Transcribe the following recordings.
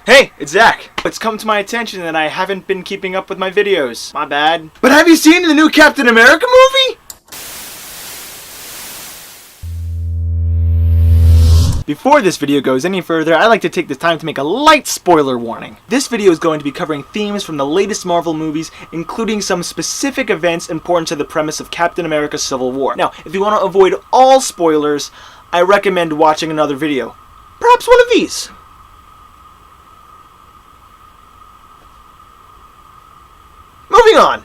Hey, it's Zack. It's come to my attention that I haven't been keeping up with my videos. My bad. But have you seen the new Captain America movie? Before this video goes any further, I'd like to take this time to make a light spoiler warning. This video is going to be covering themes from the latest Marvel movies, including some specific events important to the premise of Captain America Civil War. Now, if you want to avoid all spoilers, I recommend watching another video. Perhaps one of these. Moving on.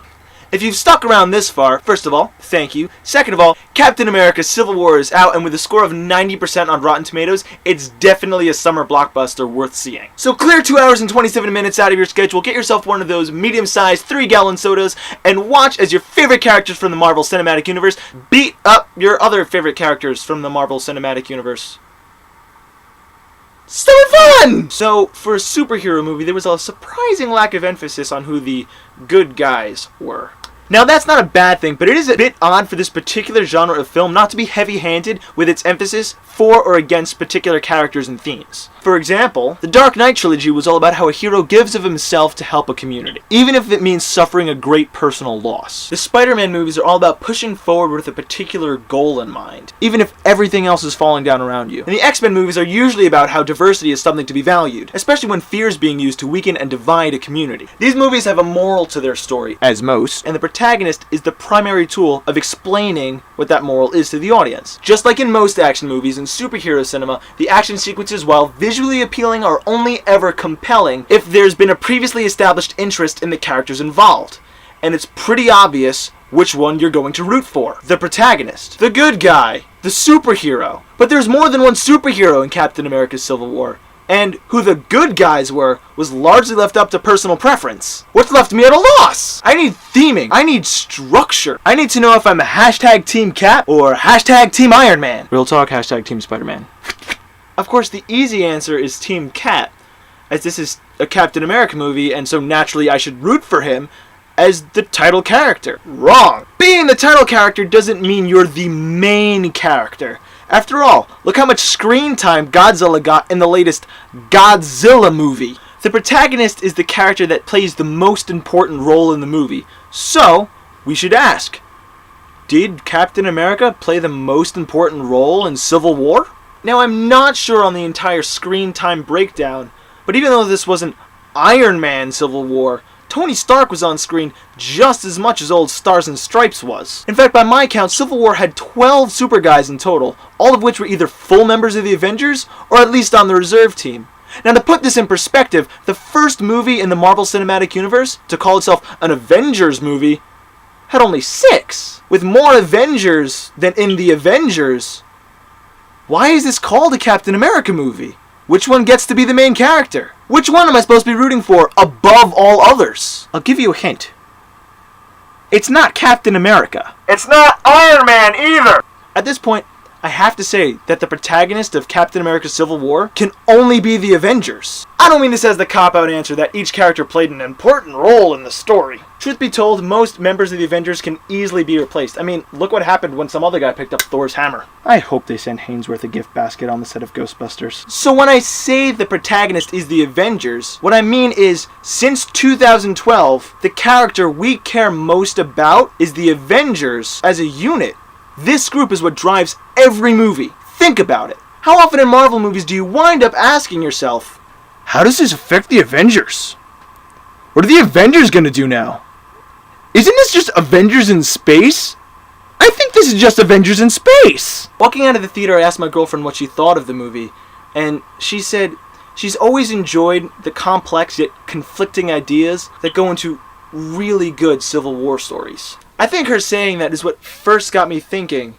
If you've stuck around this far, first of all, thank you. Second of all, Captain America Civil War is out, and with a score of 90% on Rotten Tomatoes, it's definitely a summer blockbuster worth seeing. So clear 2 hours and 27 minutes out of your schedule, get yourself one of those medium-sized 3-gallon sodas, and watch as your favorite characters from the Marvel Cinematic Universe beat up your other favorite characters from the Marvel Cinematic Universe. So fun! So, for a superhero movie, there was a surprising lack of emphasis on who the good guys were. Now, that's not a bad thing, but it is a bit odd for this particular genre of film not to be heavy-handed with its emphasis for or against particular characters and themes. For example, the Dark Knight trilogy was all about how a hero gives of himself to help a community, even if it means suffering a great personal loss. The Spider-Man movies are all about pushing forward with a particular goal in mind, even if everything else is falling down around you. And the X-Men movies are usually about how diversity is something to be valued, especially when fear is being used to weaken and divide a community. These movies have a moral to their story, as most, and the protagonist is the primary tool of explaining what that moral is to the audience. Just like in most action movies and superhero cinema, the action sequences, while visually appealing, are only ever compelling if there's been a previously established interest in the characters involved. And it's pretty obvious which one you're going to root for. The protagonist, the good guy, the superhero. But there's more than one superhero in Captain America Civil War. And who the good guys were was largely left up to personal preference. What's left me at a loss? I need theming. I need structure. I need to know if I'm a hashtag Team Cap or hashtag Team Iron Man. Real talk, hashtag Team Spider-Man. Of course, the easy answer is Team Cap, as this is a Captain America movie, and so naturally I should root for him as the title character. Wrong. Being the title character doesn't mean you're the main character. After all, look how much screen time Godzilla got in the latest Godzilla movie. The protagonist is the character that plays the most important role in the movie. So, we should ask, did Captain America play the most important role in Civil War? Now, I'm not sure on the entire screen time breakdown, but even though this wasn't Iron Man Civil War, Tony Stark was on screen just as much as old Stars and Stripes was. In fact, by my count, Civil War had 12 super guys in total, all of which were either full members of the Avengers, or at least on the reserve team. Now, to put this in perspective, the first movie in the Marvel Cinematic Universe to call itself an Avengers movie had only 6. With more Avengers than in the Avengers, why is this called a Captain America movie? Which one gets to be the main character? Which one am I supposed to be rooting for above all others? I'll give you a hint. It's not Captain America. It's not Iron Man either! At this point, I have to say that the protagonist of Captain America Civil War can only be the Avengers. I don't mean this as the cop-out answer that each character played an important role in the story. Truth be told, most members of the Avengers can easily be replaced. I mean, look what happened when some other guy picked up Thor's hammer. I hope they send Hainsworth a gift basket on the set of Ghostbusters. So when I say the protagonist is the Avengers, what I mean is, since 2012, the character we care most about is the Avengers as a unit. This group is what drives every movie. Think about it. How often in Marvel movies do you wind up asking yourself, how does this affect the Avengers? What are the Avengers gonna do now? Isn't this just Avengers in space? I think this is just Avengers in space! Walking out of the theater, I asked my girlfriend what she thought of the movie, and she said she's always enjoyed the complex yet conflicting ideas that go into really good Civil War stories. I think her saying that is what first got me thinking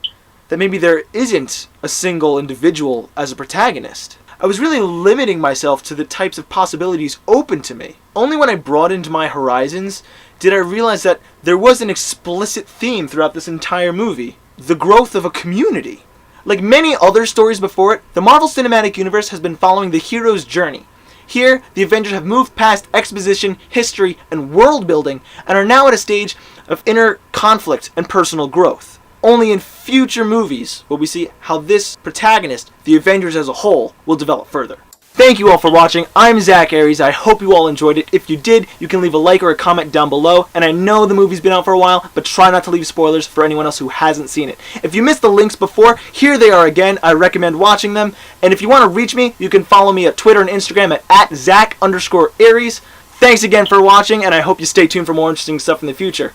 that maybe there isn't a single individual as a protagonist. I was really limiting myself to the types of possibilities open to me. Only when I broadened my horizons did I realize that there was an explicit theme throughout this entire movie: the growth of a community. Like many other stories before it, the Marvel Cinematic Universe has been following the hero's journey. Here, the Avengers have moved past exposition, history, and world building, and are now at a stage of inner conflict and personal growth. Only in future movies will we see how this protagonist, the Avengers as a whole, will develop further. Thank you all for watching. I'm Zack Aries. I hope you all enjoyed it. If you did, you can leave a like or a comment down below. And I know the movie's been out for a while, but try not to leave spoilers for anyone else who hasn't seen it. If you missed the links before, here they are again. I recommend watching them. And if you want to reach me, you can follow me at Twitter and Instagram at @Zack_Aries. Thanks again for watching, and I hope you stay tuned for more interesting stuff in the future.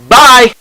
Bye!